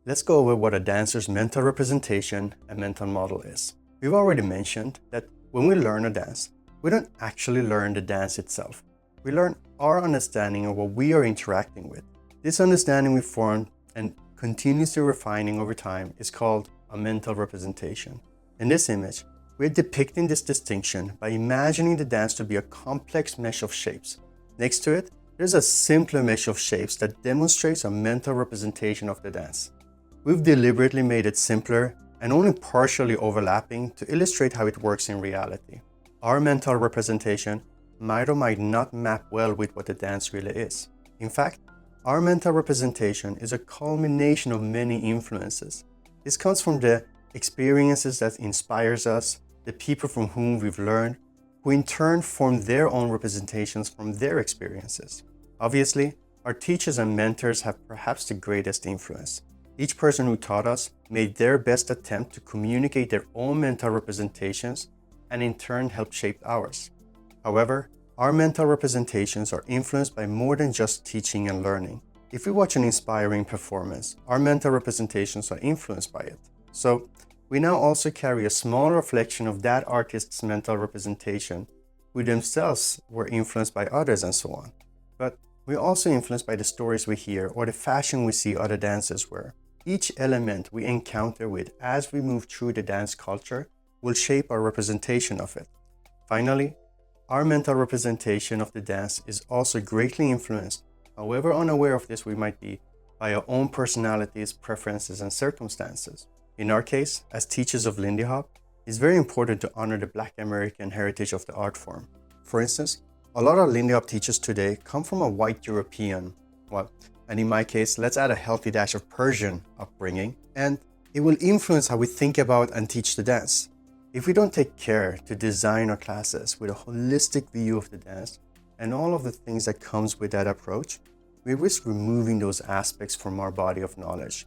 let's go over what a dancer's mental representation and mental model is. We've already mentioned that when we learn a dance, we don't actually learn the dance itself. We learn our understanding of what we are interacting with. This understanding we form and continuously refining over time is called a mental representation. In this image, we're depicting this distinction by imagining the dance to be a complex mesh of shapes. Next to it, there's a simpler mesh of shapes that demonstrates a mental representation of the dance. We've deliberately made it simpler and only partially overlapping to illustrate how it works in reality. Our mental representation might or might not map well with what the dance really is. In fact, our mental representation is a culmination of many influences. This comes from the experiences that inspires us, the people from whom we've learned, who in turn form their own representations from their experiences. Obviously, our teachers and mentors have perhaps the greatest influence. Each person who taught us made their best attempt to communicate their own mental representations and in turn helped shape ours. However, our mental representations are influenced by more than just teaching and learning. If we watch an inspiring performance, our mental representations are influenced by it. So, we now also carry a small reflection of that artist's mental representation, who themselves were influenced by others and so on. But we're also influenced by the stories we hear or the fashion we see other dancers wear. Each element we encounter with as we move through the dance culture will shape our representation of it. Finally, our mental representation of the dance is also greatly influenced, however unaware of this we might be, by our own personalities, preferences, and circumstances. In our case, as teachers of Lindy Hop, it's very important to honor the Black American heritage of the art form. For instance, a lot of Lindy Hop teachers today come from a white European, and in my case, let's add a healthy dash of Persian upbringing, and it will influence how we think about and teach the dance. If we don't take care to design our classes with a holistic view of the dance and all of the things that comes with that approach, we risk removing those aspects from our body of knowledge.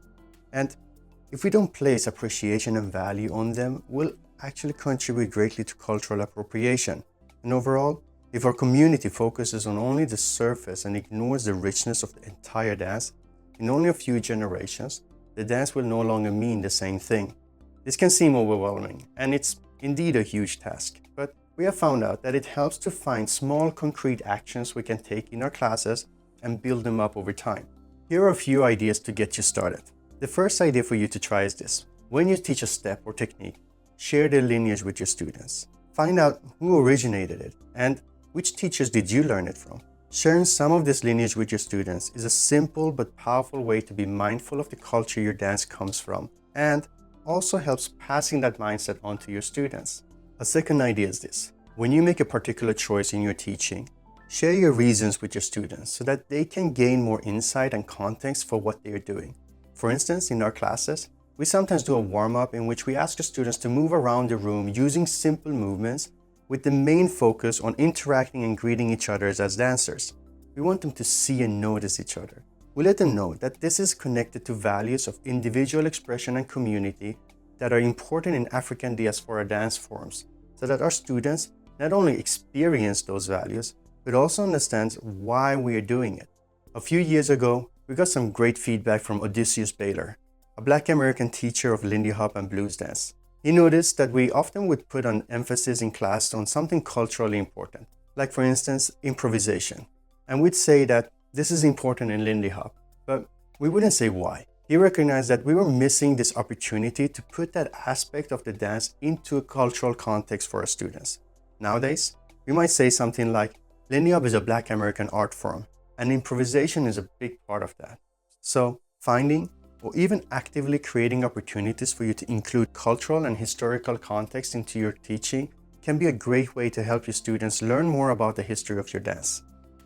And if we don't place appreciation and value on them, we'll actually contribute greatly to cultural appropriation. And overall, if our community focuses on only the surface and ignores the richness of the entire dance, in only a few generations, the dance will no longer mean the same thing. This can seem overwhelming, and it's indeed a huge task, but we have found out that it helps to find small concrete actions we can take in our classes and build them up over time. Here are a few ideas to get you started. The first idea for you to try is this. When you teach a step or technique, share the lineage with your students. Find out who originated it and which teachers did you learn it from. Sharing some of this lineage with your students is a simple but powerful way to be mindful of the culture your dance comes from and also helps passing that mindset on to your students. A second idea is this. When you make a particular choice in your teaching, share your reasons with your students so that they can gain more insight and context for what they are doing. For instance, in our classes, we sometimes do a warm-up in which we ask the students to move around the room using simple movements with the main focus on interacting and greeting each other as dancers. We want them to see and notice each other. We let them know that this is connected to values of individual expression and community that are important in African diaspora dance forms, so that our students not only experience those values, but also understand why we are doing it. A few years ago, we got some great feedback from Odysseus Baylor, a Black American teacher of Lindy Hop and blues dance. He noticed that we often would put an emphasis in class on something culturally important, like for instance, improvisation. And we'd say that this is important in Lindy Hop, but we wouldn't say why. He recognized that we were missing this opportunity to put that aspect of the dance into a cultural context for our students. Nowadays, we might say something like, Lindy Hop is a Black American art form, and improvisation is a big part of that. So, finding or even actively creating opportunities for you to include cultural and historical context into your teaching can be a great way to help your students learn more about the history of your dance.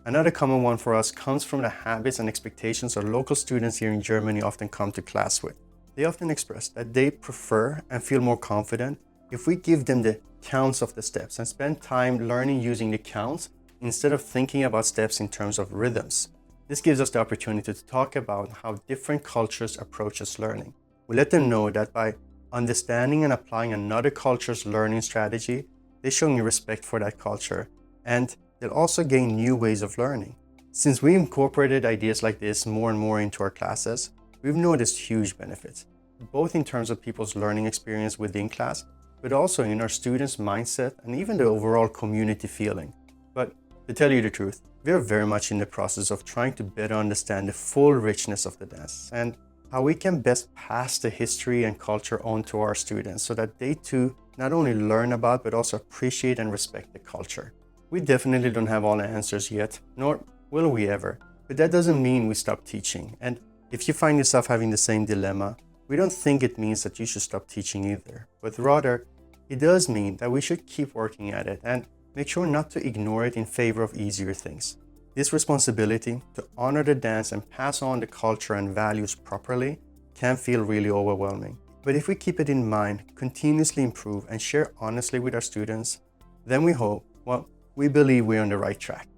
Another common one for us comes from the habits and expectations our local students here in Germany often come to class with. They often express that they prefer and feel more confident if we give them the counts of the steps and spend time learning using the counts instead of thinking about steps in terms of rhythms. This gives us the opportunity to talk about how different cultures approach learning. We let them know that by understanding and applying another culture's learning strategy, they're showing respect for that culture, and they'll also gain new ways of learning. Since we incorporated ideas like this more and more into our classes, we've noticed huge benefits, both in terms of people's learning experience within class, but also in our students' mindset and even the overall community feeling. But to tell you the truth, we are very much in the process of trying to better understand the full richness of the dance and how we can best pass the history and culture on to our students so that they too not only learn about but also appreciate and respect the culture. We definitely don't have all the answers yet, nor will we ever, but that doesn't mean we stop teaching. And if you find yourself having the same dilemma, we don't think it means that you should stop teaching either, but rather it does mean that we should keep working at it and make sure not to ignore it in favor of easier things. This responsibility to honor the dance and pass on the culture and values properly can feel really overwhelming. But if we keep it in mind, continuously improve and share honestly with our students, then we believe we're on the right track.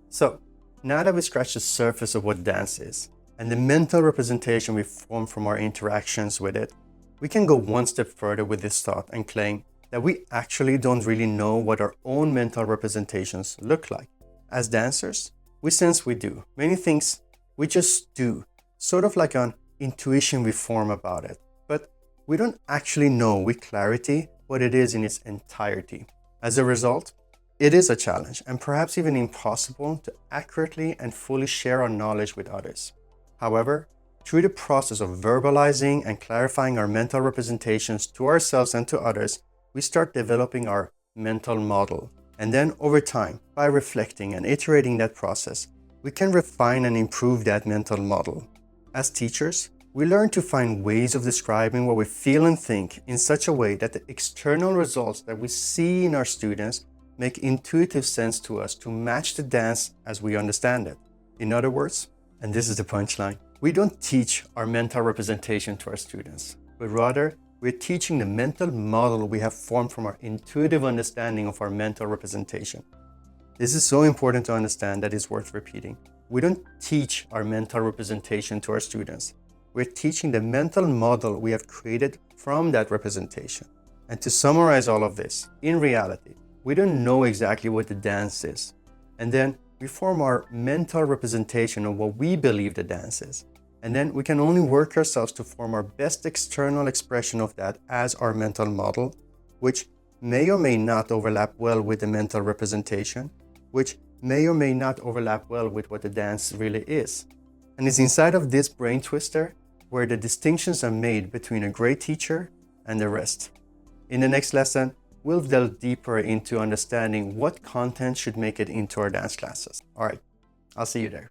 So now that we scratched the surface of what dance is and the mental representation we form from our interactions with it, we can go one step further with this thought and claim that we actually don't really know what our own mental representations look like. As dancers, we sense we do. Many things we just do, sort of like an intuition we form about it. But we don't actually know with clarity what it is in its entirety. As a result, it is a challenge and perhaps even impossible to accurately and fully share our knowledge with others. However, through the process of verbalizing and clarifying our mental representations to ourselves and to others, we start developing our mental model. And then over time, by reflecting and iterating that process, we can refine and improve that mental model. As teachers, we learn to find ways of describing what we feel and think in such a way that the external results that we see in our students make intuitive sense to us to match the dance as we understand it. In other words, and this is the punchline, we don't teach our mental representation to our students, but rather we're teaching the mental model we have formed from our intuitive understanding of our mental representation. This is so important to understand that it's worth repeating. We don't teach our mental representation to our students. We're teaching the mental model we have created from that representation. And to summarize all of this, in reality, we don't know exactly what the dance is. And then we form our mental representation of what we believe the dance is. And then we can only work ourselves to form our best external expression of that as our mental model, which may or may not overlap well with the mental representation, which may or may not overlap well with what the dance really is. And it's inside of this brain twister where the distinctions are made between a great teacher and the rest. In the next lesson, we'll delve deeper into understanding what content should make it into our dance classes. All right, I'll see you there.